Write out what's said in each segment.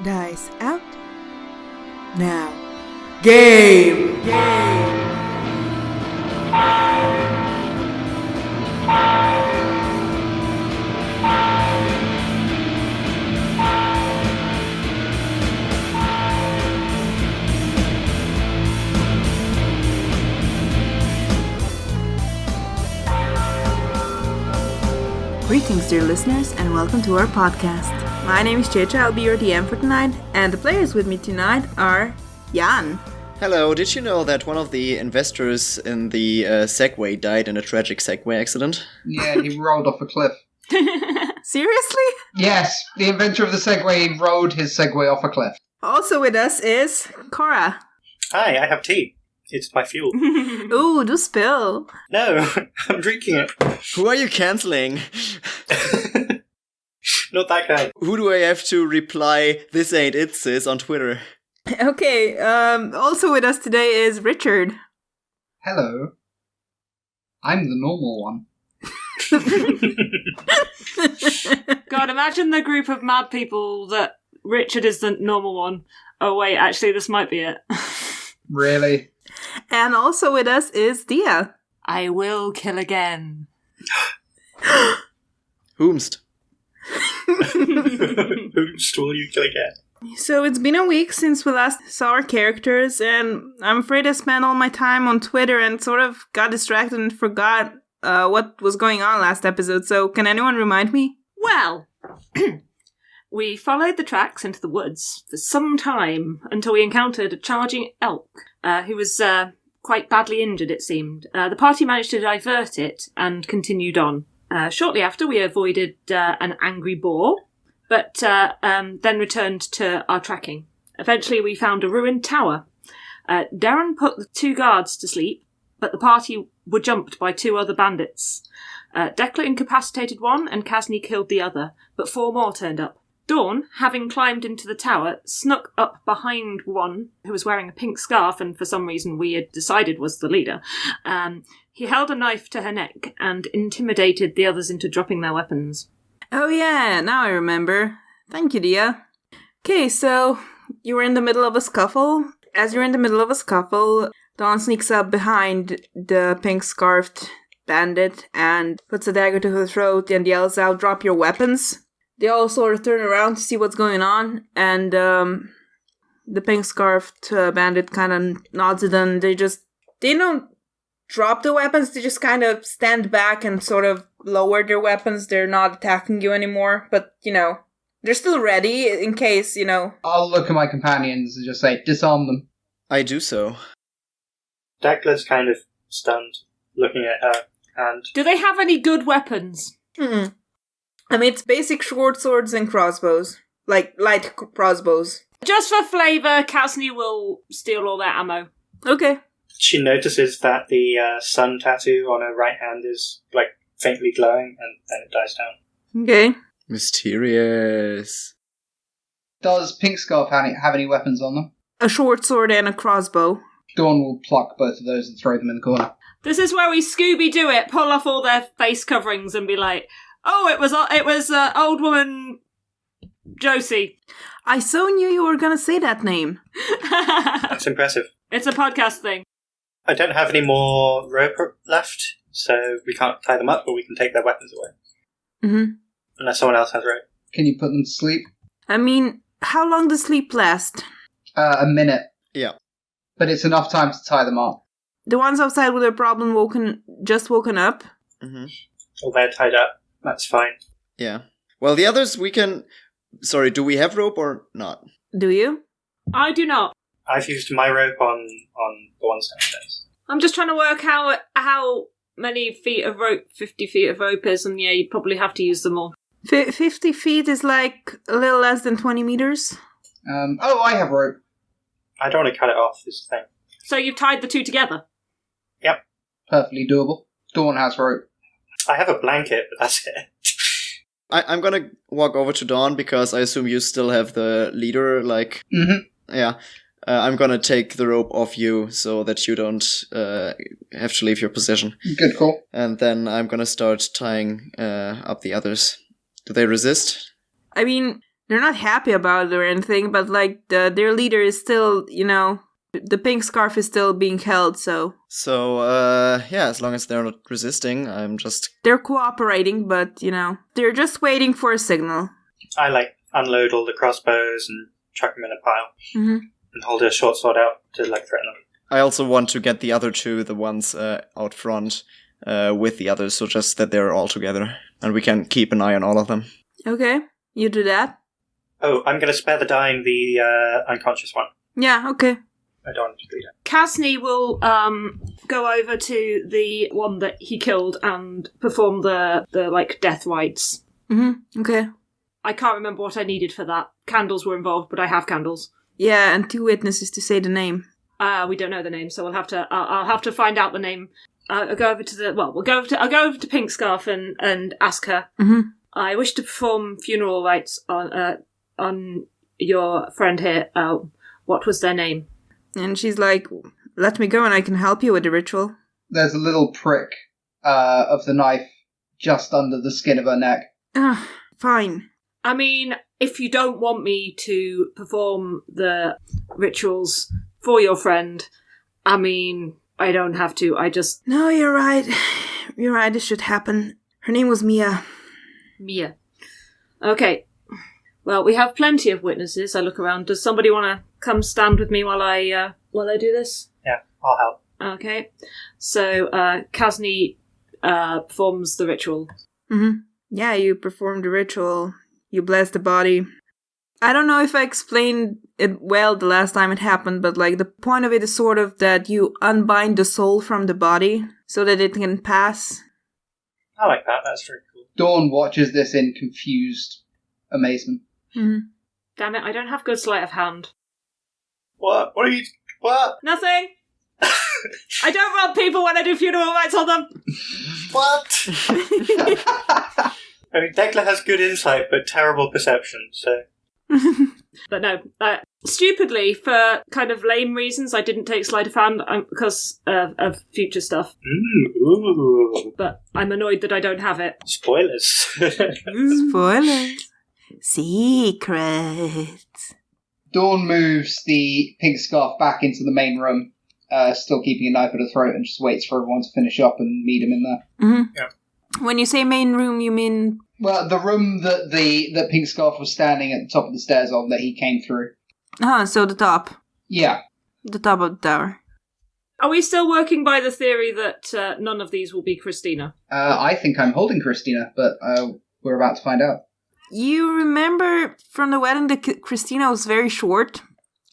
dice out. Now. Game! Greetings, dear listeners, and welcome to our podcast. My name is Checha, I'll be your DM for tonight, and the players with me tonight are Jan. Hello, did you know that one of the investors in the Segway died in a tragic Segway accident? Yeah, he rolled off a cliff. Seriously? Yes, the inventor of the Segway rode his Segway off a cliff. Also with us is Cora. Hi, I have tea. It's my fuel. Ooh, do spill. No, I'm drinking it. Who are you cancelling? Not that guy. Who do I have to reply, "This ain't it, sis," on Twitter? Okay, also with us today is Richard. Hello. I'm the normal one. God, imagine the group of mad people that Richard is the normal one. Oh wait, actually this might be it. Really? And also with us is Dia. I will kill again. Whomst? Whomst will you kill again? So it's been a week since we last saw our characters, and I'm afraid I spent all my time on Twitter and sort of got distracted and forgot what was going on last episode. So can anyone remind me? Well, we followed the tracks into the woods for some time until we encountered a charging elk who was quite badly injured, it seemed. The party managed to divert it and continued on. Shortly after, we avoided an angry boar, but then returned to our tracking. Eventually, we found a ruined tower. Darren put the two guards to sleep, but the party were jumped by two other bandits. Dekla incapacitated one, and Kasni killed the other, but four more turned up. Dawn, having climbed into the tower, snuck up behind one who was wearing a pink scarf and for some reason we had decided was the leader. He held a knife to her neck and intimidated the others into dropping their weapons. Oh yeah, now I remember. Thank you, Dia. Okay, so you were in the middle of a scuffle. As you're in the middle of a scuffle, Dawn sneaks up behind the pink-scarfed bandit and puts a dagger to her throat and yells out, "Drop your weapons!" They all sort of turn around to see what's going on, and the pink-scarfed bandit kind of nods at them. They don't drop the weapons, they just kind of stand back and sort of lower their weapons. They're not attacking you anymore, but, they're still ready in case, I'll look at my companions and just say, disarm them. I do so. Dekla's kind of stunned, looking at her, and... Do they have any good weapons? Mm-mm. I mean, it's basic short swords and crossbows. Like, light crossbows. Just for flavour, Kasni will steal all their ammo. Okay. She notices that the sun tattoo on her right hand is, faintly glowing, and then it dies down. Okay. Mysterious. Does Pink Scarf have any weapons on them? A short sword and a crossbow. Dawn will pluck both of those and throw them in the corner. This is where we Scooby-Doo it, pull off all their face coverings and be like, "Oh, it was old woman Josie." I so knew you were gonna say that name. That's impressive. It's a podcast thing. I don't have any more rope left, so we can't tie them up, but we can take their weapons away. Mm-hmm. Unless someone else has rope. Can you put them to sleep? I mean, how long does sleep last? A minute. Yeah. But it's enough time to tie them up. The ones outside with their problem woken up? Mm-hmm. Well, they're tied up. That's fine. Yeah. Well, the others we can... Sorry, do we have rope or not? Do you? I do not. I've used my rope on the ones downstairs. I'm just trying to work out how many feet of rope 50 feet of rope is, and yeah, you'd probably have to use them all. 50 feet is like a little less than 20 meters. I have rope. I don't want to cut it off, is the thing. So you've tied the two together? Yep. Perfectly doable. Dawn has rope. I have a blanket, but that's it. I'm gonna walk over to Dawn because I assume you still have the leader, Mm-hmm. Yeah. I'm gonna take the rope off you so that you don't have to leave your position. Good call. And then I'm gonna start tying up the others. Do they resist? I mean, they're not happy about it or anything, but like their leader is still, the pink scarf is still being held, so. So, as long as they're not resisting, I'm just... They're cooperating, but, they're just waiting for a signal. I unload all the crossbows and chuck them in a pile. Mm-hmm. And hold a short sword out to threaten them. I also want to get the other two, the ones out front, with the others, so just that they're all together. And we can keep an eye on all of them. Okay, you do that. Oh, I'm going to spare the dying the unconscious one. Yeah, okay. I don't want to do that. Kasni will go over to the one that he killed and perform the death rites. Mm-hmm, okay. I can't remember what I needed for that. Candles were involved, but I have candles. Yeah, and 2 witnesses to say the name. We don't know the name, so I'll have to find out the name. I'll go over to I'll go over to Pink Scarf and ask her. Mm-hmm. I wish to perform funeral rites on your friend here. What was their name? And she's like, let me go and I can help you with the ritual. There's a little prick of the knife just under the skin of her neck. Fine. I mean, if you don't want me to perform the rituals for your friend, I mean, I don't have to. I just... No, you're right. You're right, it should happen. Her name was Mia. Mia. Okay. Well, we have plenty of witnesses. I look around. Does somebody want to come stand with me while I do this? Yeah, I'll help. Okay. So, Kasni performs the ritual. Mm-hmm. Yeah, you perform the ritual. You bless the body. I don't know if I explained it well the last time it happened, but like the point of it is sort of that you unbind the soul from the body so that it can pass. I like that. That's very cool. Dawn watches this in confused amazement. Mm-hmm. Damn it, I don't have good sleight of hand. What? What are you... What? Nothing! I don't rob people when I do funeral rites on them! What? I mean, Dekla has good insight, but terrible perception, so... But no, stupidly, for kind of lame reasons, I didn't take sleight of hand because of future stuff. Ooh. But I'm annoyed that I don't have it. Spoilers. Spoilers. Secrets. Dawn moves the pink scarf back into the main room, still keeping a knife at her throat, and just waits for everyone to finish up and meet him in there. Mm-hmm. Yeah. When you say main room, you mean... Well, the room that the pink scarf was standing at the top of the stairs on that he came through. So the top. Yeah. The top of the tower. Are we still working by the theory that none of these will be Christina? I think I'm holding Christina, but we're about to find out. You remember from the wedding that Christina was very short?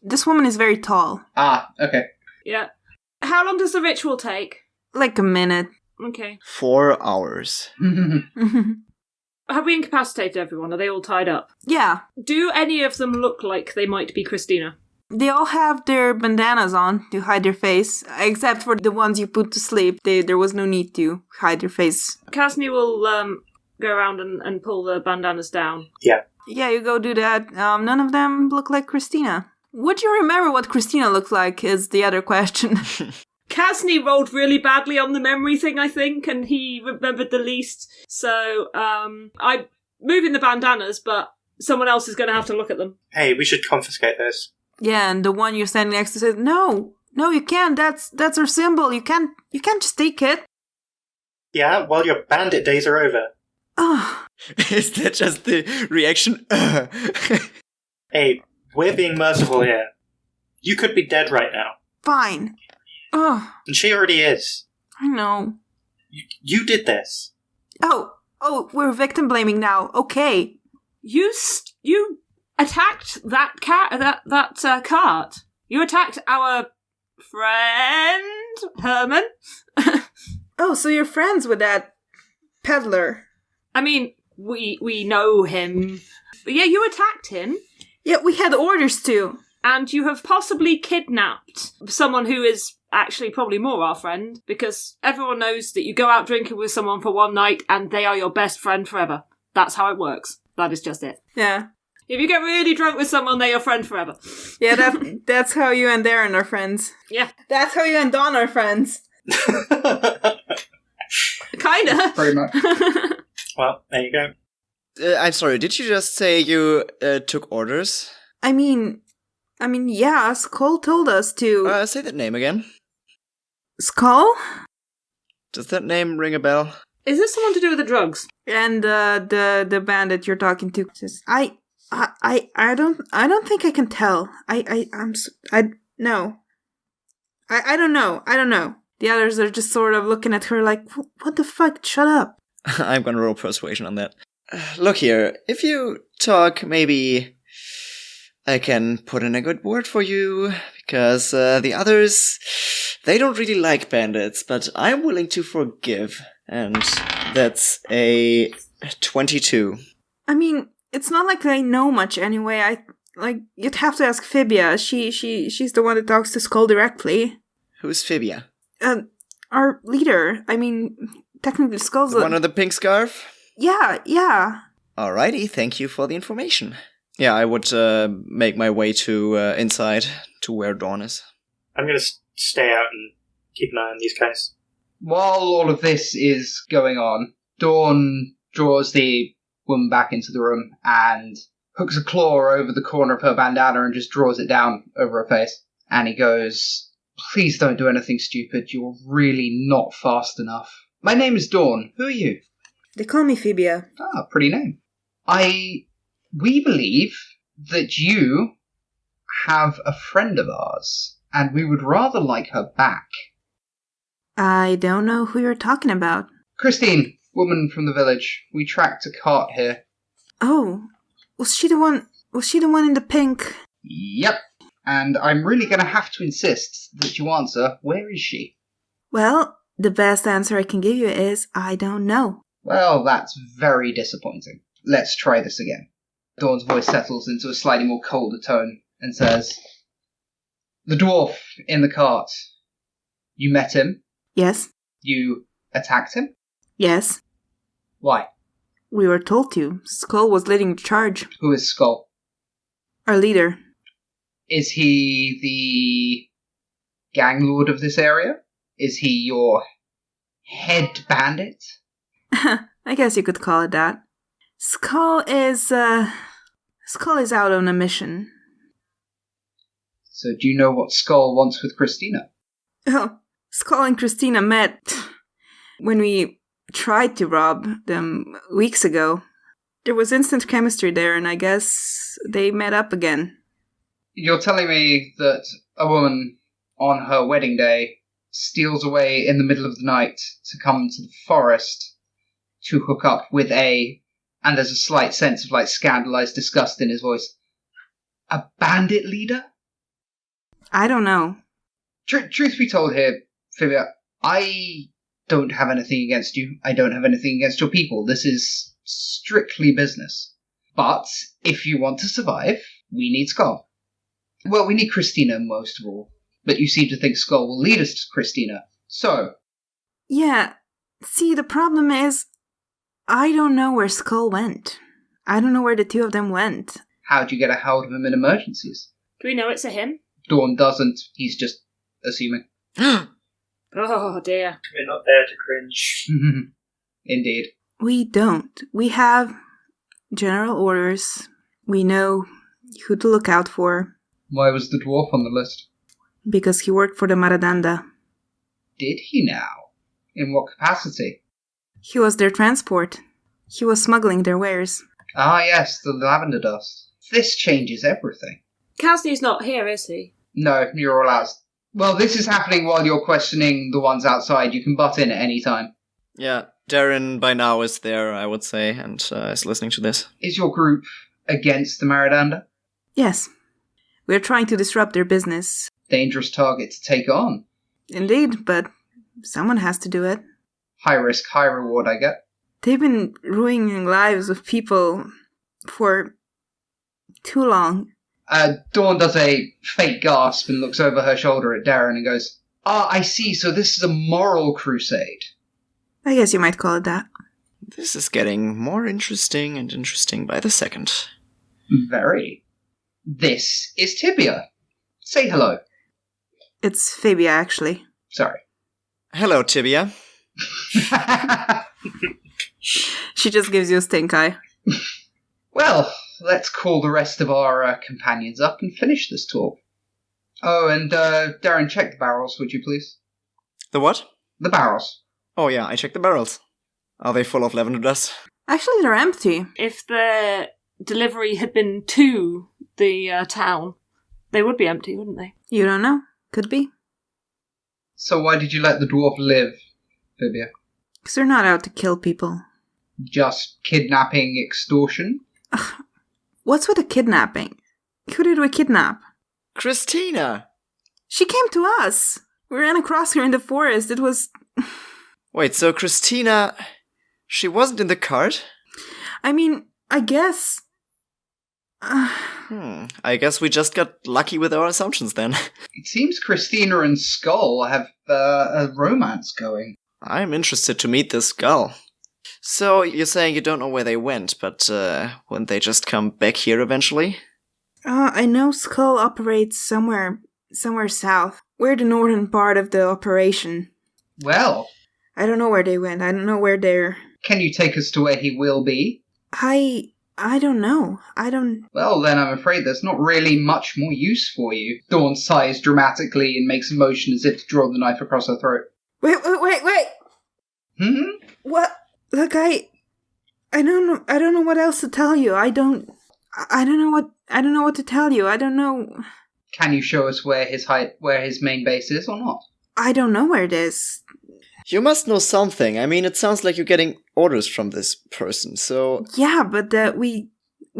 This woman is very tall. Ah, okay. Yeah. How long does the ritual take? Like a minute. Okay. 4 hours. Have we incapacitated everyone? Are they all tied up? Yeah. Do any of them look like they might be Christina? They all have their bandanas on to hide their face, except for the ones you put to sleep. There was no need to hide their face. Kasni will go around and pull the bandanas down. Yeah. Yeah, you go do that. None of them look like Christina. Would you remember what Christina looked like is the other question. Kasni rolled really badly on the memory thing, I think, and he remembered the least. So, I'm moving the bandanas, but someone else is going to have to look at them. Hey, we should confiscate those. Yeah, and the one you're standing next to says, No, you can't. That's our symbol. You can't just take it. Yeah, well, your bandit days are over. Oh. Is that just the reaction? Hey, we're being merciful here. You could be dead right now. Fine. Oh, And she already is. I know. You did this. Oh, we're victim blaming now. Okay. You attacked that cart. You attacked our friend Herman. Oh, so you're friends with that peddler? I mean, we know him. But yeah, you attacked him. Yeah, we had orders to. And you have possibly kidnapped someone who is actually probably more our friend, because everyone knows that you go out drinking with someone for one night and they are your best friend forever. That's how it works. That is just it. Yeah. If you get really drunk with someone, they're your friend forever. Yeah, that's how you and Darren are friends. Yeah. That's how you and Dawn are friends. Kinda. Pretty much. Well, there you go. I'm sorry, did you just say you took orders? I mean, yeah, Skull told us to... Say that name again. Skull? Does that name ring a bell? Is this someone to do with the drugs? And the bandit you're talking to says, I don't think I can tell. I don't know. The others are just sort of looking at her like, what the fuck? Shut up. I'm gonna roll persuasion on that. Look here, if you talk, maybe I can put in a good word for you, because the others, they don't really like bandits, but I'm willing to forgive, and that's a 22. I mean, it's not like I know much anyway. You'd have to ask Fibia. She's the one that talks to Skull directly. Who's Fibia? Our leader. I mean, technically Skull's The one with the pink scarf? Yeah. Alrighty, thank you for the information. Yeah, I would make my way to inside, to where Dawn is. I'm going to stay out and keep an eye on these guys. While all of this is going on, Dawn draws the woman back into the room and hooks a claw over the corner of her bandana and just draws it down over her face. And he goes, please don't do anything stupid. You're really not fast enough. My name is Dawn. Who are you? They call me Fibia. Ah, pretty name. We believe that you have a friend of ours, and we would rather like her back. I don't know who you're talking about. Christine, woman from the village. We tracked a cart here. Oh, was she the one in the pink? Yep. And I'm really going to have to insist that you answer, where is she? Well, the best answer I can give you is, I don't know. Well, that's very disappointing. Let's try this again. Dawn's voice settles into a slightly more colder tone and says, the dwarf in the cart. You met him? Yes. You attacked him? Yes. Why? We were told to. Skull was leading the charge. Who is Skull? Our leader. Is he the gang lord of this area? Is he your head bandit? I guess you could call it that. Skull is out on a mission. So do you know what Skull wants with Christina? Oh, Skull and Christina met when we tried to rob them weeks ago. There was instant chemistry there, and I guess they met up again. You're telling me that a woman on her wedding day steals away in the middle of the night to come to the forest to hook up with and there's a slight sense of scandalized disgust in his voice, a bandit leader? I don't know. Truth be told here, Fibia, I don't have anything against you. I don't have anything against your people. This is strictly business. But if you want to survive, we need Skull. Well, we need Christina most of all. But you seem to think Skull will lead us to Christina. So. Yeah. See, the problem is, I don't know where Skull went. I don't know where the two of them went. How'd you get a hold of him in emergencies? Do we know it's a him? Dawn doesn't. He's just assuming. Oh, dear. We're not there to cringe. Indeed. We don't. We have general orders. We know who to look out for. Why was the dwarf on the list? Because he worked for the Maradanda. Did he now? In what capacity? He was their transport. He was smuggling their wares. Ah, yes, the lavender dust. This changes everything. Casney's not here, is he? No, you're all out. Well, this is happening while you're questioning the ones outside. You can butt in at any time. Yeah, Darren by now is there, I would say, and is listening to this. Is your group against the Maradanda? Yes. We're trying to disrupt their business. Dangerous target to take on. Indeed, but someone has to do it. High risk, high reward, I get. They've been ruining lives of people for too long. Dawn does a fake gasp and looks over her shoulder at Darren and goes, ah, I see, so this is a moral crusade. I guess you might call it that. This is getting more interesting and interesting by the second. Very. This is Tibia. Say hello. It's Fibia, actually. Sorry. Hello, Tibia. She just gives you a stink eye. Well, let's call the rest of our companions up and finish this talk. Oh, and Darren, check the barrels, would you please? The what? The barrels. Oh yeah, I checked the barrels. Are they full of lavender dust? Actually, they're empty. If the delivery had been to the town, they would be empty, wouldn't they? You don't know. Could be. So why did you let the dwarf live, Fibia? Because they're not out to kill people. Just kidnapping, extortion? What's with the kidnapping? Who did we kidnap? Christina! She came to us. We ran across her in the forest. It was... Wait, so Christina... She wasn't in the cart? I mean, I guess... I guess we just got lucky with our assumptions then. It seems Christina and Skull have a romance going. I'm interested to meet this Skull. So, you're saying you don't know where they went, but wouldn't they just come back here eventually? I know Skull operates somewhere south. We're the northern part of the operation. Well, I don't know where they went. I don't know where they're... can you take us to where he will be? I don't know. Well, then I'm afraid there's not really much more use for you. Dawn sighs dramatically and makes a motion as if to draw the knife across her throat. Wait! Hmm? What? Look, I don't know what else to tell you. I don't know what to tell you. I don't know. Can you show us where his main base is or not? I don't know where it is. You must know something. I mean, it sounds like you're getting orders from this person, so... Yeah, but we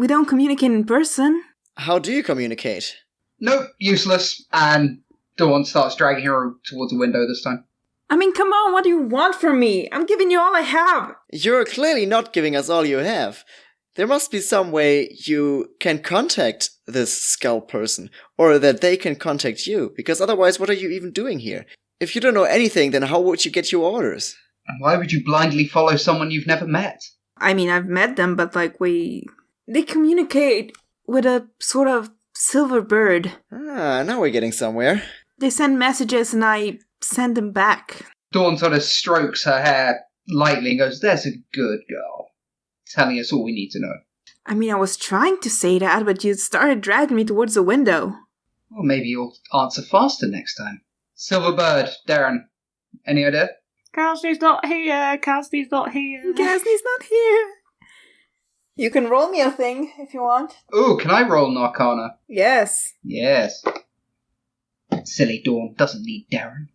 don't communicate in person. How do you communicate? Nope, useless. And Dawn starts dragging her towards the window this time. I mean, come on, what do you want from me? I'm giving you all I have. You're clearly not giving us all you have. There must be some way you can contact this Skull person, or that they can contact you, because otherwise what are you even doing here? If you don't know anything, then how would you get your orders? And why would you blindly follow someone you've never met? I mean, I've met them, but they communicate with a sort of silver bird. Ah, now we're getting somewhere. They send messages and I send them back. Dawn sort of strokes her hair lightly and goes, "There's a good girl. Telling us all we need to know." I mean, I was trying to say that, but you started dragging me towards the window. Well, maybe you'll answer faster next time. Silverbird, Darren, any idea? Cassidy's not here. Cassidy's not here. Gasney's not here. You can roll me a thing if you want. Ooh, can I roll an Arcana? Yes. Yes. Silly Dawn doesn't need Darren.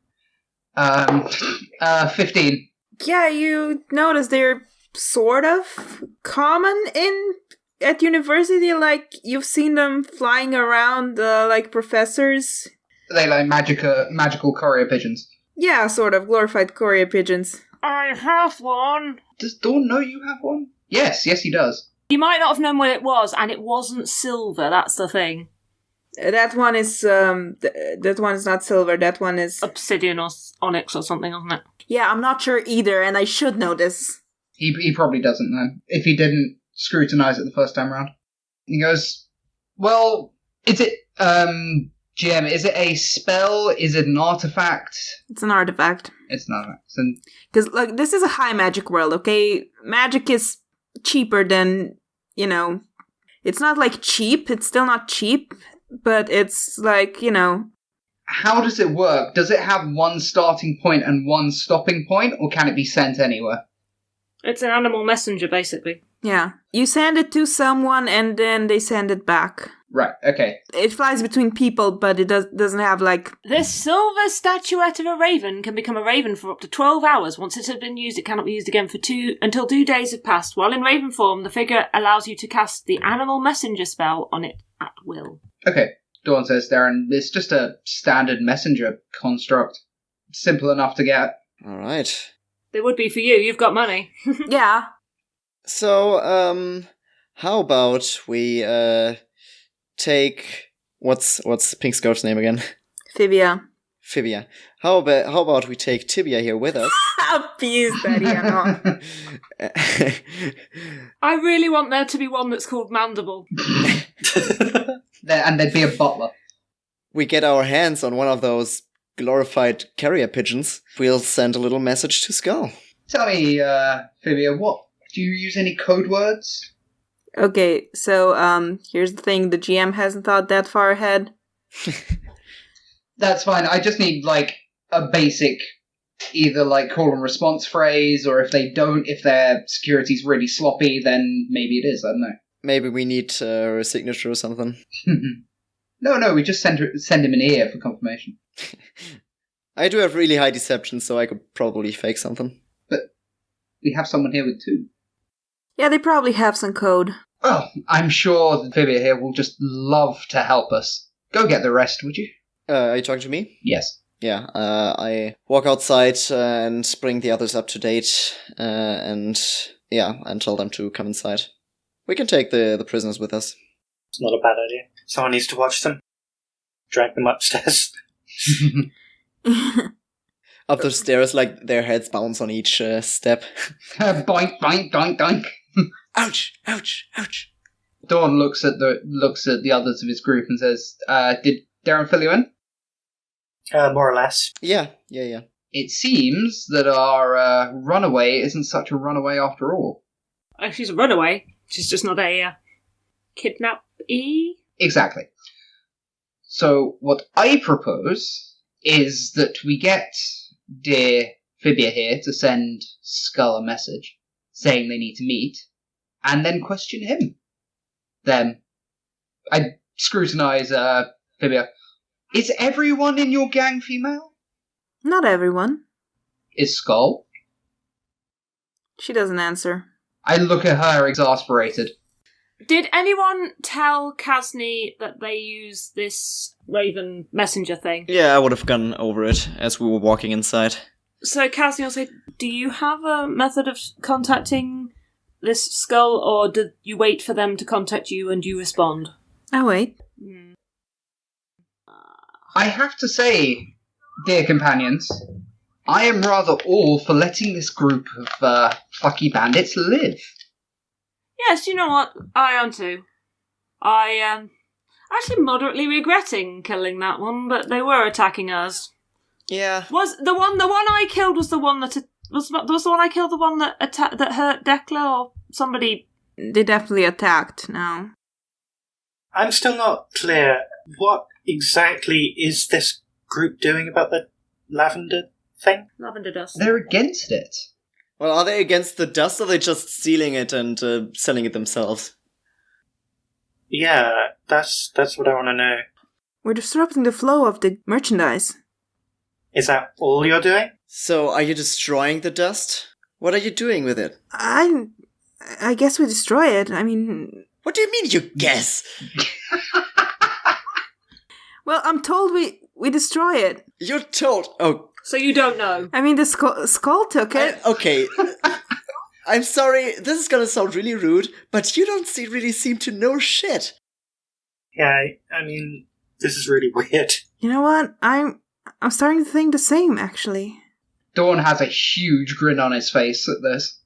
15. Yeah, you notice they're sort of common at university. Like, you've seen them flying around like professors. They like magical courier pigeons. Yeah, sort of glorified courier pigeons. I have one. Does Dawn know you have one? Yes, he does. You might not have known what it was, and it wasn't silver. That's the thing. That one is that one is not silver. That one is Obsidian or onyx or something, isn't it? Yeah, I'm not sure either, and I should know this. He probably doesn't know. If he didn't scrutinize it the first time around. He goes, "Well, is it GM, is it a spell? Is it an artifact?" It's an artifact. It's an artifact. Because, look, this is a high magic world, okay? Magic is cheaper than, it's not like cheap. It's still not cheap, but it's like, How does it work? Does it have one starting point and one stopping point, or can it be sent anywhere? It's an animal messenger, basically. Yeah. You send it to someone and then they send it back. Right, okay. It flies between people, but it doesn't have, like... This silver statuette of a raven can become a raven for up to 12 hours. Once it has been used, it cannot be used again until 2 days have passed. While in raven form, the figure allows you to cast the animal messenger spell on it at will. Okay, Dawn says, Darren, it's just a standard messenger construct. Simple enough to get. All right. They would be for you. You've got money. Yeah. So, how about we, take... What's Pink Scout's name again? Fibia. Fibia. How about we take Tibia here with us? Peace, Daddy. I really want there to be one that's called Mandible. And there'd be a butler. We get our hands on one of those glorified carrier pigeons. We'll send a little message to Skull. Tell me, Fibia, do you use any code words? Okay, so here's the thing: the GM hasn't thought that far ahead. That's fine. I just need like a basic, either like call and response phrase, or if they don't, if their security's really sloppy, then maybe it is. I don't know. Maybe we need a signature or something. No, we just send him an ear for confirmation. I do have really high deception, so I could probably fake something. But we have someone here with 2. Yeah, they probably have some code. Oh, I'm sure Vivia here will just love to help us. Go get the rest, would you? Are you talking to me? Yes. Yeah, I walk outside and bring the others up to date, and tell them to come inside. We can take the prisoners with us. It's not a bad idea. Someone needs to watch them. Drag them upstairs. Up the stairs, like their heads bounce on each step. Boink, boink, doink, doink. Ouch! Ouch! Ouch! Dawn looks at the others of his group and says, "Did Darren fill you in?" More or less. Yeah. It seems that our runaway isn't such a runaway after all. She's a runaway. She's just not a kidnappee. Exactly. So what I propose is that we get dear Fibia here to send Skull a message saying they need to meet, and then question him. Then I scrutinize Fibia. Is everyone in your gang female? Not everyone. Is Skull? She doesn't answer. I look at her exasperated. Did anyone tell Kasni that they use this Raven messenger thing? Yeah, I would have gone over it as we were walking inside. So Kasni will say, do you have a method of contacting this Skull, or do you wait for them to contact you and you respond? Oh, wait. I have to say, dear companions, I am rather all for letting this group of plucky bandits live. Yes, you know what? I am too. I am actually moderately regretting killing that one, but they were attacking us. Yeah. Was the one I killed was the one that was the one I killed the one that hurt Dekla, or somebody? They definitely attacked now. I'm still not clear. What exactly is this group doing about the lavender thing? Lavender dust. They're against it. Well, are they against the dust, or are they just stealing it and selling it themselves? Yeah, that's what I want to know. We're disrupting the flow of the merchandise. Is that all you're doing? So, are you destroying the dust? What are you doing with it? I guess we destroy it. I mean... What do you mean, you guess? Well, I'm told we destroy it. You're told... Oh. So you don't know? I mean, the skull took it. Okay. I'm sorry, this is gonna sound really rude, but you don't really seem to know shit. Yeah, I mean, this is really weird. You know what? I'm starting to think the same, actually. Dawn has a huge grin on his face at this.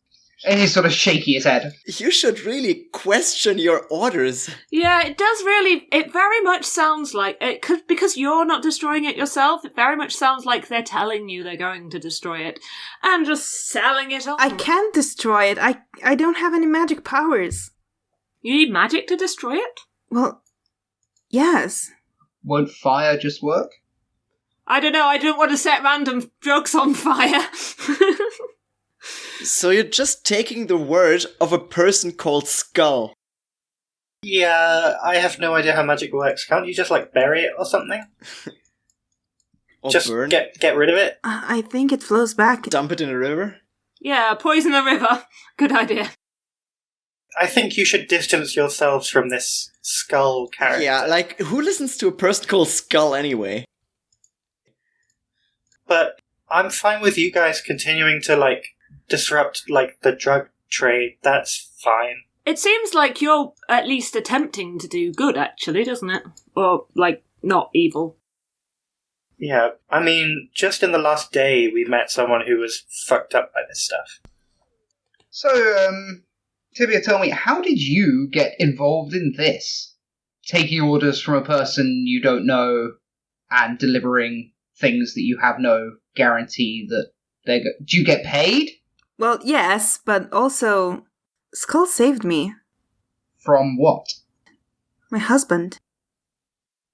And he's sort of shaky his head. You should really question your orders. Yeah, it does really. It very much sounds like it could, because you're not destroying it yourself. It very much sounds like they're telling you they're going to destroy it and just selling it on. I can't destroy it. I don't have any magic powers. You need magic to destroy it? Well, yes. Won't fire just work? I don't know. I don't want to set random drugs on fire. So you're just taking the word of a person called Skull. Yeah, I have no idea how magic works. Can't you just, bury it or something? Or just burn? get rid of it? I think it flows back. Dump it in a river? Yeah, poison the river. Good idea. I think you should distance yourselves from this Skull character. Yeah, who listens to a person called Skull anyway? But I'm fine with you guys continuing to, disrupt, the drug trade. That's fine. It seems like you're at least attempting to do good, actually, doesn't it? Or, not evil. Yeah, I mean, just in the last day, we met someone who was fucked up by this stuff. So, Tibia, tell me, how did you get involved in this? Taking orders from a person you don't know and delivering things that you have no guarantee that they're do you get paid? Well, yes, but also, Skull saved me. From what? My husband.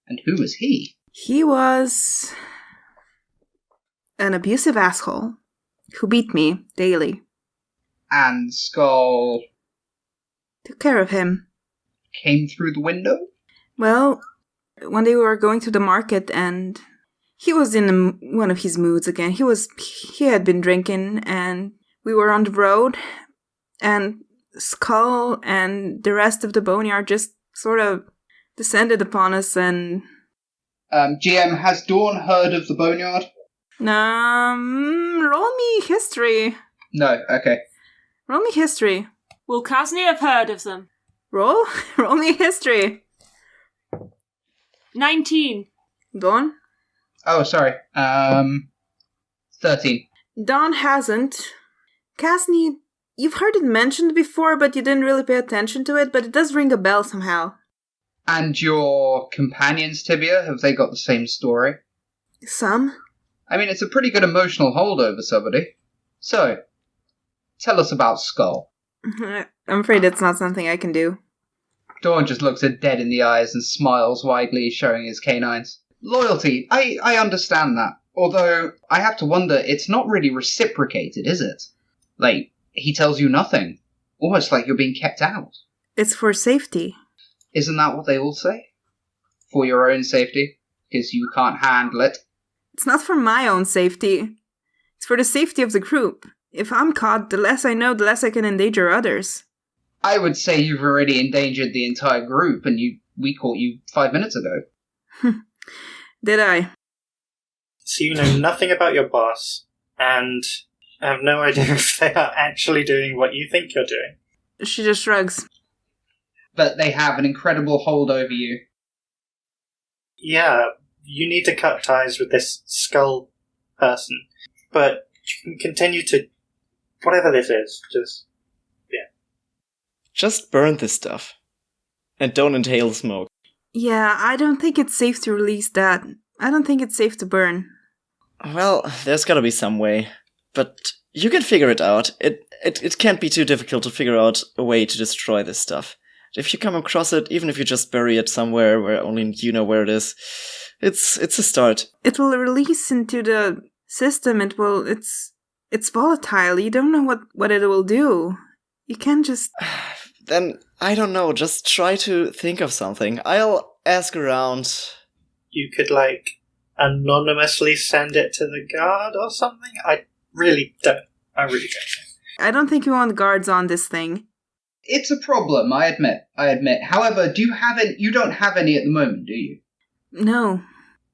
And who was he? He was an abusive asshole who beat me daily. And Skull Took care of him. came through the window? Well, one day we were going to the market and he was in one of his moods again. He had been drinking and we were on the road and Skull and the rest of the boneyard just sort of descended upon us and... GM, has Dawn heard of the boneyard? Roll me history. No, okay. Roll me history. Will Kazni have heard of them? Roll me history. 19. Dawn? Oh, sorry. 13. Dawn hasn't. Kasni, you've heard it mentioned before, but you didn't really pay attention to it, but it does ring a bell somehow. And your companions, Tibia, have they got the same story? Some? I mean, it's a pretty good emotional hold over somebody. So, tell us about Skull. I'm afraid it's not something I can do. Dawn just looks her dead in the eyes and smiles widely, showing his canines. Loyalty, I understand that. Although, I have to wonder, it's not really reciprocated, is it? Like, he tells you nothing. Almost like you're being kept out. It's for safety. Isn't that what they all say? For your own safety? Because you can't handle it? It's not for my own safety. It's for the safety of the group. If I'm caught, the less I know, the less I can endanger others. I would say you've already endangered the entire group, and we caught you 5 minutes ago. Did I? So you know nothing about your boss, and have no idea if they are actually doing what you think you're doing. She just shrugs. But they have an incredible hold over you. Yeah, you need to cut ties with this Skull person, but you can continue to... whatever this is, Just burn this stuff. And don't inhale smoke. Yeah, I don't think it's safe to release that. I don't think it's safe to burn. Well, there's gotta be some way. But you can figure it out. It can't be too difficult to figure out a way to destroy this stuff. If you come across it, even if you just bury it somewhere where only you know where it is, it's a start. It will release into the system. It's volatile. You don't know what it will do. You can't just... Then, I don't know, just try to think of something. I'll ask around. You could, anonymously send it to the guard or something? I really don't know. I don't think you want guards on this thing. It's a problem, I admit. However, you don't have any at the moment, do you? No.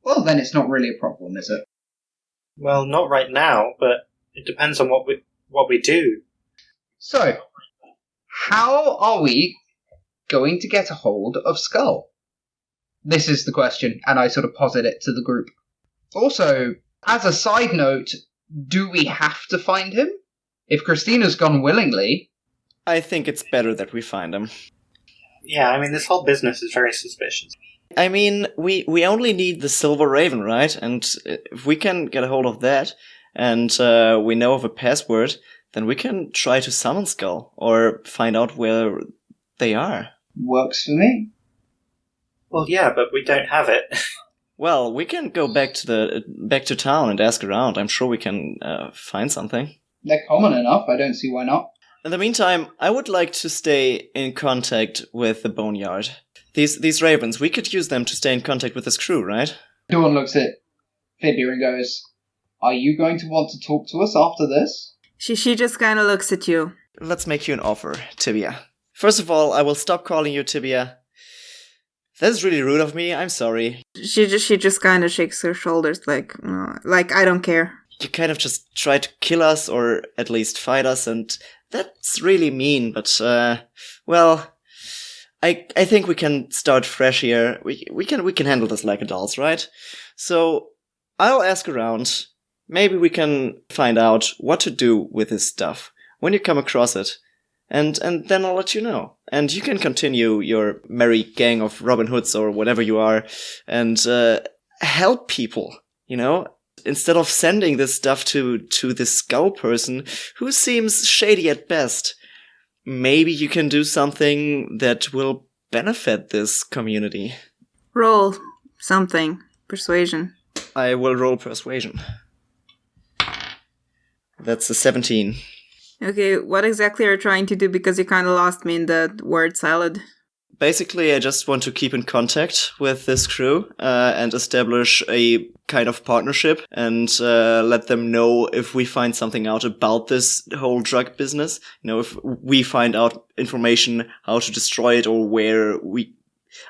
Well, then it's not really a problem, is it? Well, not right now, but it depends on what we do. So, how are we going to get a hold of Skull? This is the question, and I sort of posit it to the group. Also, as a side note, do we have to find him? If Christina's gone willingly... I think it's better that we find him. Yeah, I mean, this whole business is very suspicious. I mean, we only need the Silver Raven, right? And if we can get a hold of that, and we know of a password, then we can try to summon Skull, or find out where they are. Works for me. Well, yeah, but we don't have it. Well, we can go back to town and ask around. I'm sure we can find something. They're common enough, I don't see why not. In the meantime, I would like to stay in contact with the Boneyard. These ravens, we could use them to stay in contact with this crew, right? Dawn looks at Fibia and goes, "Are you going to want to talk to us after this?" She just kind of looks at you. Let's make you an offer, Tibia. First of all, I will stop calling you Tibia. That's really rude of me, I'm sorry. She just kind of shakes her shoulders like I don't care. You kind of just try to kill us, or at least fight us, and that's really mean, but, well, I think we can start fresh here. We can handle this like adults, right? So, I'll ask around. Maybe we can find out what to do with this stuff when you come across it. And then I'll let you know. And you can continue your merry gang of Robin Hoods or whatever you are, and help people, you know? Instead of sending this stuff to this Skull person who seems shady at best. maybe you can do something that will benefit this community. Roll something. Persuasion. I will roll persuasion. That's a 17. Okay, what exactly are you trying to do? Because you kind of lost me in the word salad. Basically, I just want to keep in contact with this crew and establish a kind of partnership and let them know if we find something out about this whole drug business. You know, if we find out information how to destroy it or where we...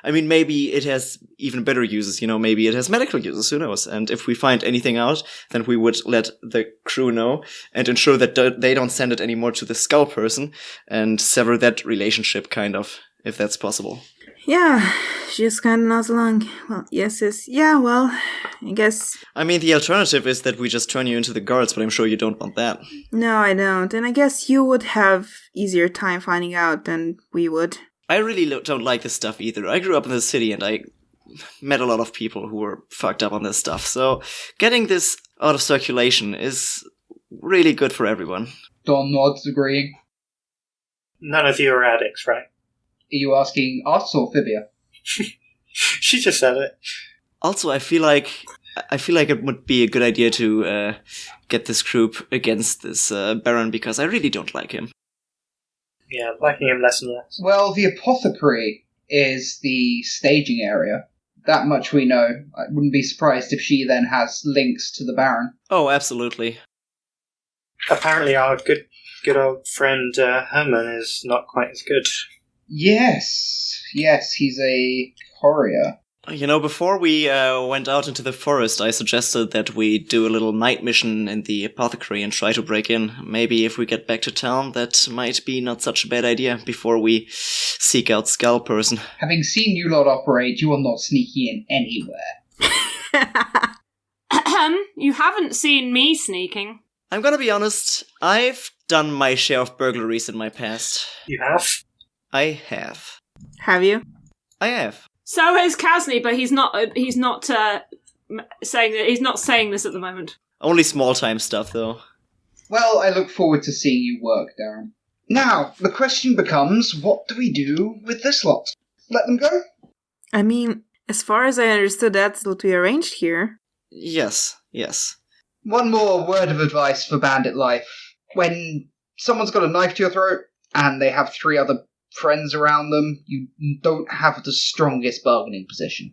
I mean, maybe it has even better uses, you know, maybe it has medical uses, who knows? And if we find anything out, then we would let the crew know and ensure that they don't send it anymore to the skull person and sever that relationship, kind of, if that's possible. Yeah, she just kind of nods along. Well, yes, yeah, well, I guess... I mean, the alternative is that we just turn you into the guards, but I'm sure you don't want that. No, I don't. And I guess you would have easier time finding out than we would. I really don't like this stuff either. I grew up in the city and I met a lot of people who were fucked up on this stuff. So getting this out of circulation is really good for everyone. Don nods, agreeing. None of you are addicts, right? Are you asking us or Fibia? She just said it. Also, I feel like it would be a good idea to get this group against this Baron because I really don't like him. Yeah, liking him less and less. Well, the apothecary is the staging area. That much we know. I wouldn't be surprised if she then has links to the Baron. Oh, absolutely. Apparently our good old friend Herman is not quite as good. Yes, he's a courier. You know, before we went out into the forest, I suggested that we do a little night mission in the apothecary and try to break in. Maybe if we get back to town, that might be not such a bad idea before we seek out Skull Person. Having seen you lot operate, you are not sneaky in anywhere. You haven't seen me sneaking. I'm gonna be honest, I've done my share of burglaries in my past. You have? I have. Have you? I have. So has Kasny, but he's not saying this at the moment. Only small-time stuff, though. Well, I look forward to seeing you work, Darren. Now, the question becomes, what do we do with this lot? Let them go? I mean, as far as I understood, that's what we arranged here. Yes. One more word of advice for bandit life. When someone's got a knife to your throat, and they have 3 other friends around them, you don't have the strongest bargaining position.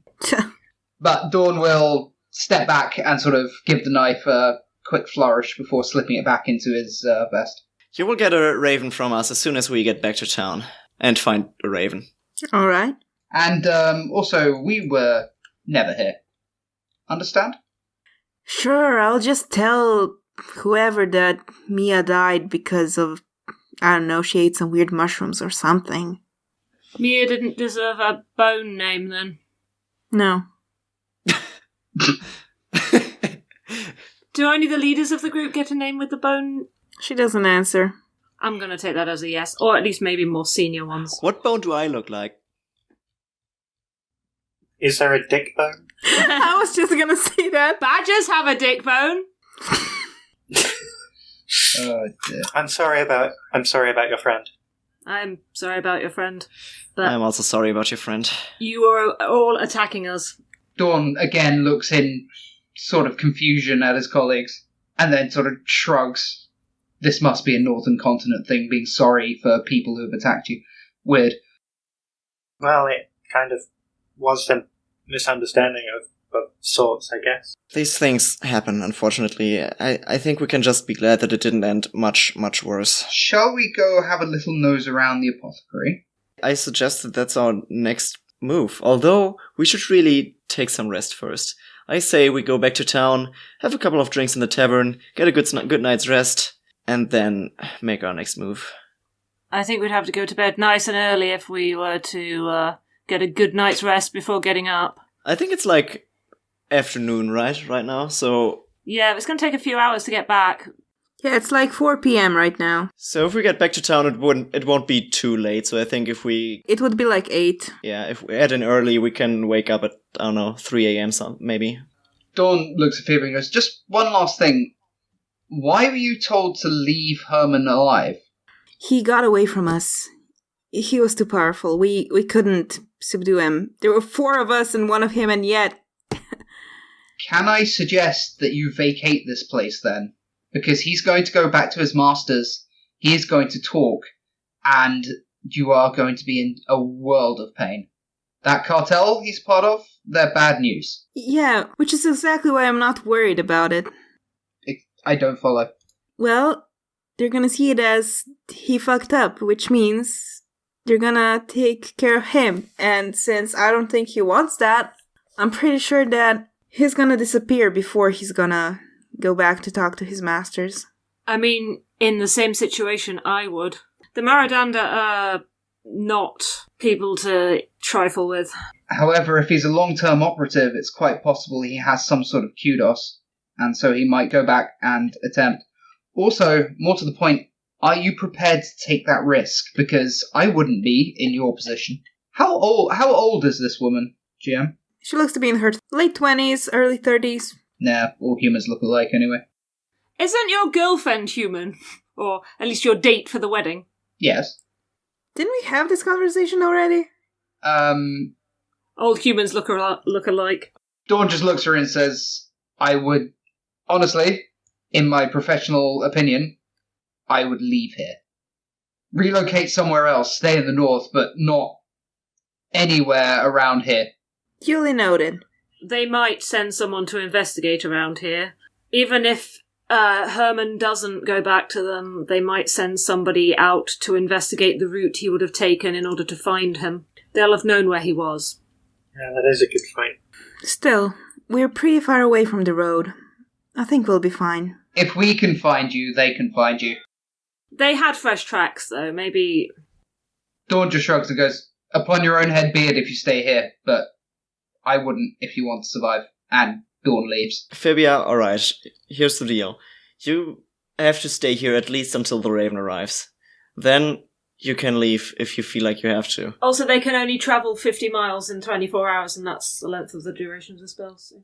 But Dawn will step back and sort of give the knife a quick flourish before slipping it back into his vest. You will get a raven from us as soon as we get back to town. And find a raven. Alright. And also, we were never here. Understand? Sure, I'll just tell whoever that Mia died because of, I don't know, she ate some weird mushrooms or something. Mia didn't deserve a bone name, then. No. Do only the leaders of the group get a name with the bone? She doesn't answer. I'm going to take that as a yes, or at least maybe more senior ones. What bone do I look like? Is there a dick bone? I was just going to say that. Badgers have a dick bone. Oh, dear. I'm sorry about your friend. I'm sorry about your friend, but I'm also sorry about your friend. you are all attacking us. Dawn again looks in sort of confusion at his colleagues, and then sort of shrugs. This must be a Northern Continent thing, being sorry for people who have attacked you. Weird. Well, it kind of was a misunderstanding of sorts, I guess. These things happen, unfortunately. I think we can just be glad that it didn't end much, much worse. Shall we go have a little nose around the apothecary? I suggest that that's our next move, although we should really take some rest first. I say we go back to town, have a couple of drinks in the tavern, get a good night's rest, and then make our next move. I think we'd have to go to bed nice and early if we were to get a good night's rest before getting up. I think it's like afternoon, right now, so... Yeah, it's going to take a few hours to get back. Yeah, it's like 4 p.m. right now. So if we get back to town, it won't be too late, so I think if we... It would be like 8. Yeah, if we head in early, we can wake up at, 3 a.m. maybe. Dawn looks at Phoebe and goes, just one last thing. Why were you told to leave Herman alive? He got away from us. He was too powerful. We couldn't subdue him. There were 4 of us and 1 of him, and yet... Can I suggest that you vacate this place then? Because he's going to go back to his masters, he is going to talk, and you are going to be in a world of pain. That cartel he's part of, they're bad news. Yeah, which is exactly why I'm not worried about it. I don't follow. Well, they're gonna see it as he fucked up, which means they're gonna take care of him. And since I don't think he wants that, I'm pretty sure that he's gonna disappear before he's gonna go back to talk to his masters. I mean, in the same situation, I would. The Maradanda are not people to trifle with. However, if he's a long-term operative, it's quite possible he has some sort of kudos, and so he might go back and attempt. Also, more to the point, are you prepared to take that risk? Because I wouldn't be in your position. How old is this woman, GM? She looks to be in her late 20s, early 30s. Nah, all humans look alike anyway. Isn't your girlfriend human? Or at least your date for the wedding? Yes. Didn't we have this conversation already? Old humans look alike. Dawn just looks at her and says, I would, honestly, in my professional opinion, I would leave here. Relocate somewhere else, stay in the north, but not anywhere around here. Duly noted. They might send someone to investigate around here. Even if Herman doesn't go back to them, they might send somebody out to investigate the route he would have taken in order to find him. They'll have known where he was. Yeah, that is a good point. Still, we're pretty far away from the road. I think we'll be fine. If we can find you, they can find you. They had fresh tracks, though. Maybe... Dawn just shrugs and goes, upon your own head be it if you stay here, but I wouldn't if you want to survive. And Dawn leaves. Fibia, alright, here's the deal. You have to stay here at least until the Raven arrives. Then you can leave if you feel like you have to. Also, they can only travel 50 miles in 24 hours, and that's the length of the duration of the spell. So.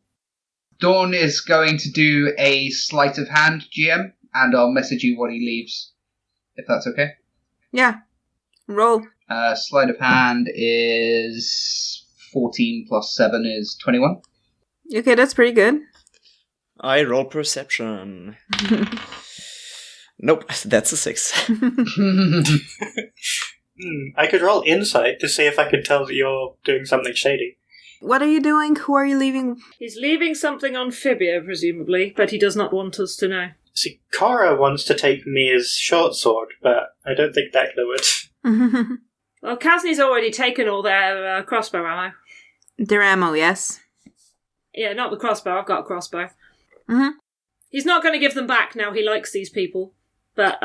Dawn is going to do a sleight of hand, GM, and I'll message you when he leaves, if that's okay. Yeah. Roll. Sleight of hand is 14 plus 7 is 21. Okay, that's pretty good. I roll perception. Nope, that's a 6. I could roll insight to see if I could tell that you're doing something shady. What are you doing? Who are you leaving? He's leaving something on Fibia, presumably, but he does not want us to know. See, Cora wants to take Mia's short sword, but I don't think Declan would. Well, Kasny's already taken all their crossbow ammo. Their ammo, yes. Yeah, not the crossbow. I've got a crossbow. Mm-hmm. He's not going to give them back now. He likes these people, but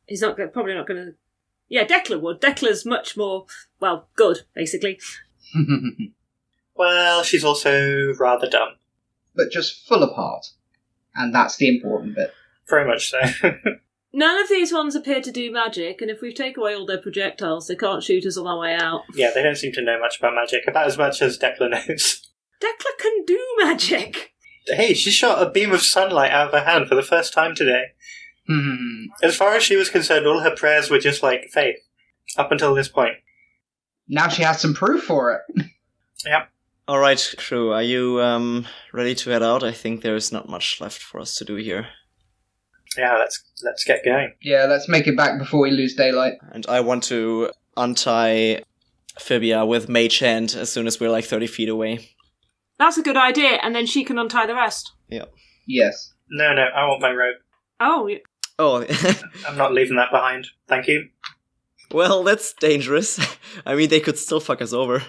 he's probably not going to. Yeah, Declan would. Declan's much more good, basically. Well, she's also rather dumb. But just full of heart. And that's the important bit. Very much so. None of these ones appear to do magic, and if we take away all their projectiles, they can't shoot us on our way out. Yeah, they don't seem to know much about magic, about as much as Declan knows. Declan can do magic! Hey, she shot a beam of sunlight out of her hand for the first time today. As far as she was concerned, all her prayers were just like faith. Up until this point. Now she has some proof for it. Yep. Alright, crew, are you ready to head out? I think there is not much left for us to do here. Yeah, let's get going. Yeah, let's make it back before we lose daylight. And I want to untie Fibia with Mage Hand as soon as we're like 30 feet away. That's a good idea, and then she can untie the rest. Yeah. Yes. No, I want my rope. Oh. Oh. I'm not leaving that behind. Thank you. Well, that's dangerous. I mean, they could still fuck us over.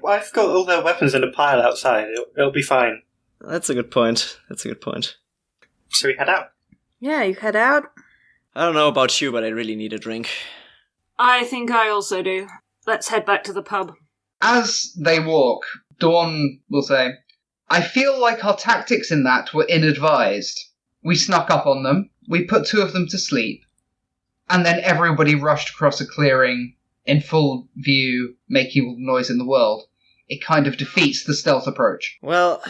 Well, I've got all their weapons in a pile outside. It'll be fine. That's a good point. So we head out. Yeah, you head out. I don't know about you, but I really need a drink. I think I also do. Let's head back to the pub. As they walk, Dawn will say, I feel like our tactics in that were ill-advised. We snuck up on them, we put 2 of them to sleep, and then everybody rushed across a clearing in full view, making all the noise in the world. It kind of defeats the stealth approach. Well,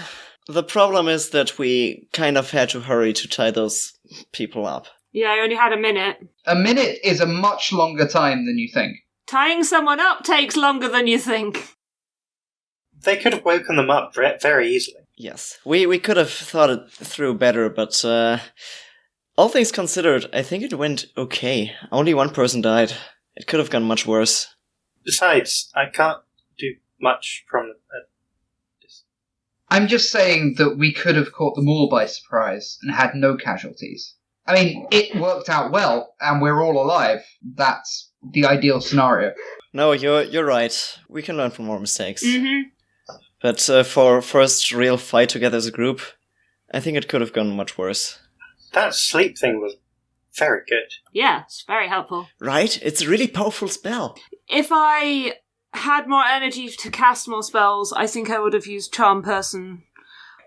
the problem is that we kind of had to hurry to tie those people up. Yeah, I only had a minute. A minute is a much longer time than you think. Tying someone up takes longer than you think. They could have woken them up very easily. Yes, we could have thought it through better, but all things considered, I think it went okay. Only one person died. It could have gone much worse. Besides, I can't do much from this. I'm just saying that we could have caught them all by surprise and had no casualties. I mean, it worked out well, and we're all alive. That's the ideal scenario. No, you're right. We can learn from our mistakes. Mm-hmm. But for first real fight together as a group, I think it could have gone much worse. That sleep thing was very good. Yeah, it's very helpful. Right? It's a really powerful spell. If I had more energy to cast more spells, I think I would have used Charm Person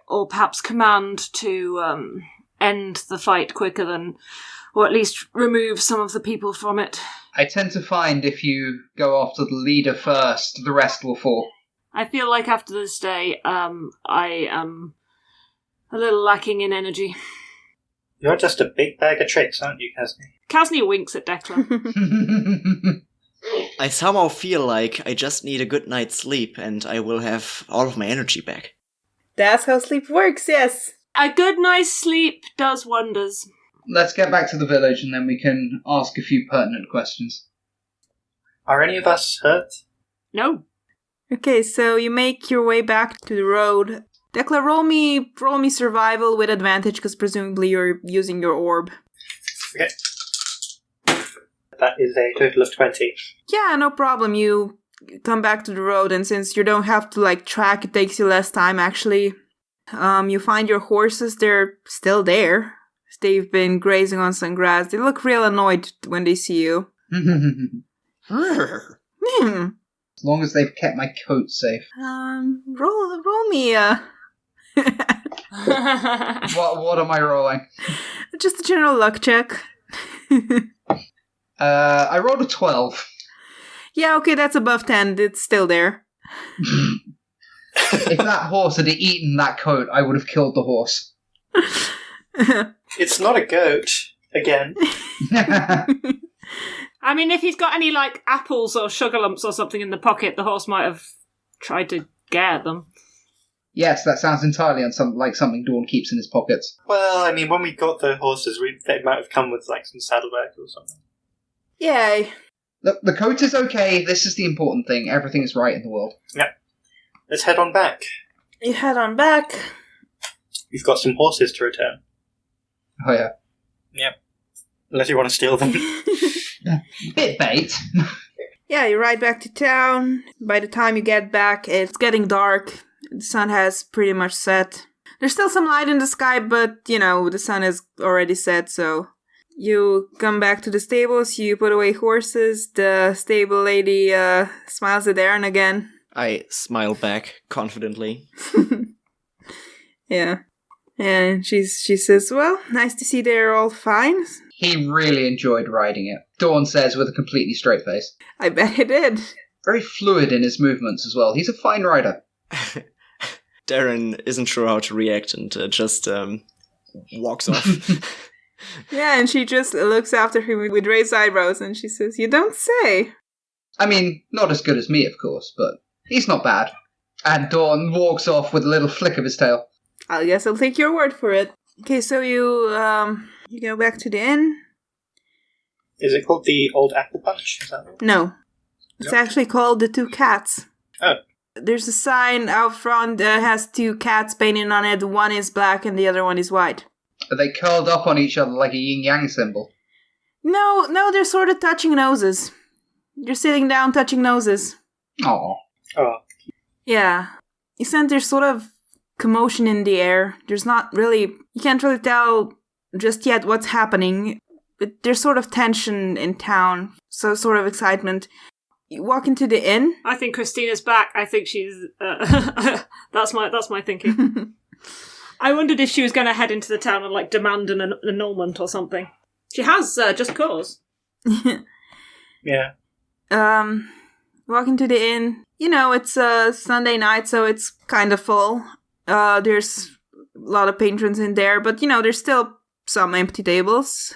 or perhaps Command to end the fight quicker than, or at least remove some of the people from it. I tend to find if you go after the leader first, the rest will fall. I feel like after this day, I am a little lacking in energy. You're just a big bag of tricks, aren't you, Kasni? Kasni winks at Declan. I somehow feel like I just need a good night's sleep and I will have all of my energy back. That's how sleep works, yes. A good night's sleep does wonders. Let's get back to the village and then we can ask a few pertinent questions. Are any of us hurt? No. Okay, so you make your way back to the road. Declan, roll me survival with advantage, because presumably you're using your orb. Okay. That is a total of 20. Yeah, no problem. You come back to the road, and since you don't have to, track, it takes you less time, actually. You find your horses, they're still there. They've been grazing on some grass. They look real annoyed when they see you. As long as they've kept my coat safe. Roll me, What am I rolling? just a general luck check. I rolled a 12. Yeah, okay, that's above 10. It's still there. If that horse had eaten that coat, I would have killed the horse. It's not a goat, again. I mean, if he's got any, apples or sugar lumps or something in the pocket, the horse might have tried to get at them. Yes, that sounds entirely like something Dawn keeps in his pockets. Well, I mean, when we got the horses, they might have come with, some saddlebags or something. Yay. Look, the coat is okay. This is the important thing. Everything is right in the world. Yeah. Let's head on back. You head on back. We've got some horses to return. Oh, yeah. Yep. Unless you want to steal them. Bit bait. Yeah, you ride back to town. By the time you get back, it's getting dark. The sun has pretty much set. There's still some light in the sky, but, the sun has already set, so... You come back to the stables, you put away horses, the stable lady smiles at Aaron again. I smile back confidently. Yeah. And she says, well, nice to see they're all fine. He really enjoyed riding it, Dawn says with a completely straight face. I bet he did. Very fluid in his movements as well. He's a fine rider. Darren isn't sure how to react and just walks off. Yeah, and she just looks after him with raised eyebrows and she says, you don't say. I mean, not as good as me, of course, but he's not bad. And Dawn walks off with a little flick of his tail. I guess I'll take your word for it. Okay, so you go back to the inn. Is it called the Old Apple Punch? Is that right? No. It's actually called the Two Cats. Oh. There's a sign out front that has two cats painted on it. One is black and the other one is white. Are they curled up on each other like a yin-yang symbol? No, they're sort of touching noses. You're sitting down touching noses. Aww. Oh. Yeah. You sense there's sort of commotion in the air. There's not really... You can't really tell just yet what's happening. But there's sort of tension in town. So sort of excitement. You walk into the inn. I think Christina's back. I think she's... That's my thinking. I wondered if she was going to head into the town and, demand an annulment or something. She has, just cause. Yeah. Walk into the inn. It's a Sunday night, so it's kind of full. There's a lot of patrons in there, but, there's still some empty tables.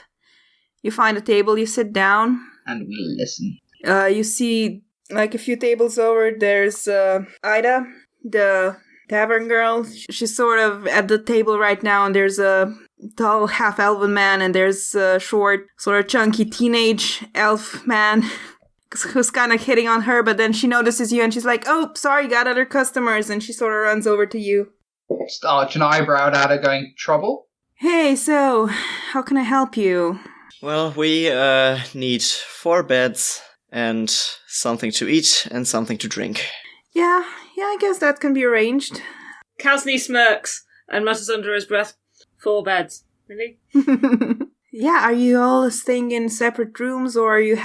You find a table, you sit down. And we listen. You see, like, a few tables over, there's Ida, the tavern girl. She's sort of at the table right now, and there's a tall half-elven man, and there's a short, sort of chunky teenage elf man who's kind of hitting on her, but then she notices you, and she's like, oh, sorry, got other customers, and she sort of runs over to you. Arch an eyebrow at her going, trouble? Hey, so, how can I help you? Well, we need 4 beds and something to eat and something to drink. Yeah, I guess that can be arranged. Kasny smirks and mutters under his breath, 4 beds. Really? Yeah, are you all staying in separate rooms, or are you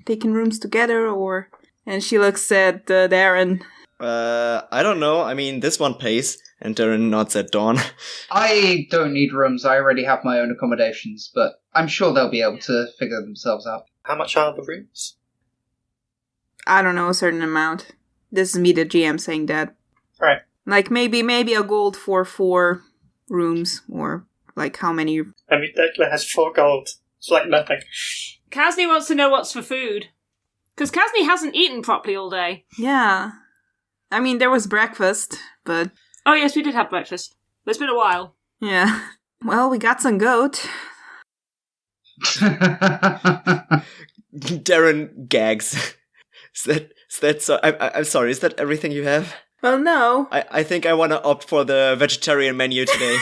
taken rooms together, or... And she looks at Darren. I don't know. I mean, this one pays. And Darren nods at Dawn. I don't need rooms. I already have my own accommodations, but I'm sure they'll be able to figure themselves out. How much are the rooms? I don't know, a certain amount. This is me, the GM, saying that. Right. Like, maybe a gold for 4 rooms, or, like, how many... I mean, Declan has 4 gold. It's like nothing. Kasny wants to know what's for food. Because Kasny hasn't eaten properly all day. Yeah. I mean, there was breakfast, but... Oh yes, we did have breakfast. But it's been a while. Yeah. Well, we got some goat. Darren gags. Is that so? I'm sorry, is that everything you have? Well, no. I think I want to opt for the vegetarian menu today.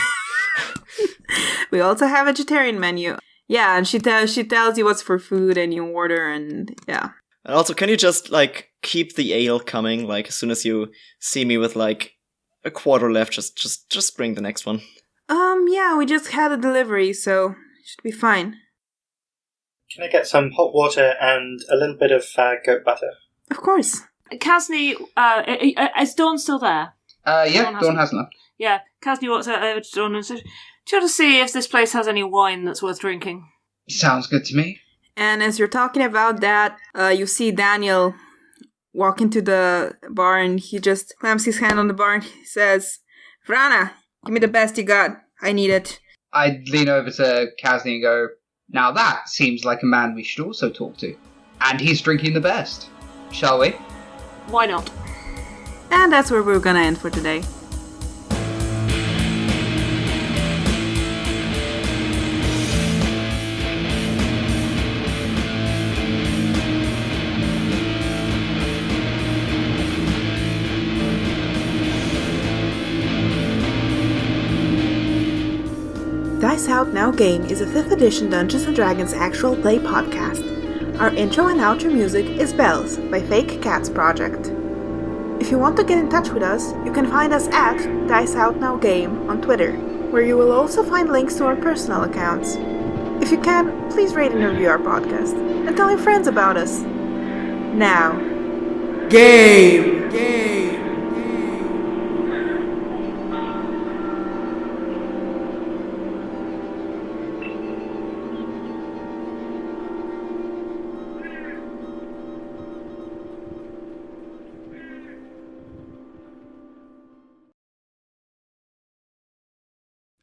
We also have a vegetarian menu. Yeah, and she tells you what's for food, and you order, and yeah. And also, can you just, like, keep the ale coming? Like, as soon as you see me with, like, a quarter left, just bring the next one. Yeah, we just had a delivery, so should be fine. Can I get some hot water and a little bit of goat butter? Of course. Kasny, is Dawn still there? Yeah, Dawn has enough. Yeah, Kasny walks over to Dawn and says, try to see if this place has any wine that's worth drinking. Sounds good to me. And as you're talking about that, you see Daniel walk into the bar, and he just clamps his hand on the bar and he says, Vrana, give me the best you got. I need it. I'd lean over to Kasny and go, now that seems like a man we should also talk to. And he's drinking the best. Shall we? Why not? And that's where we're gonna end for today. Dice Out Now Game is a 5th edition Dungeons & Dragons actual play podcast. Our intro and outro music is Bells by Fake Cats Project. If you want to get in touch with us, you can find us at Dice Out Now Game on Twitter, where you will also find links to our personal accounts. If you can, please rate and review our podcast, and tell your friends about us. Now, game!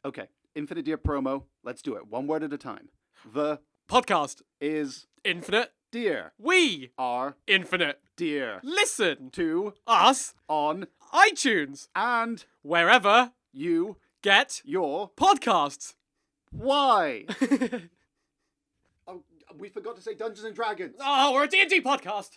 Okay, Infinite Deer promo. Let's do it. One word at a time. The podcast is infinite. deer. We Are infinite. deer. Listen To us on iTunes and wherever you get your podcasts. why? Oh, we forgot to say Dungeons and Dragons. Oh, we're a D&D podcast.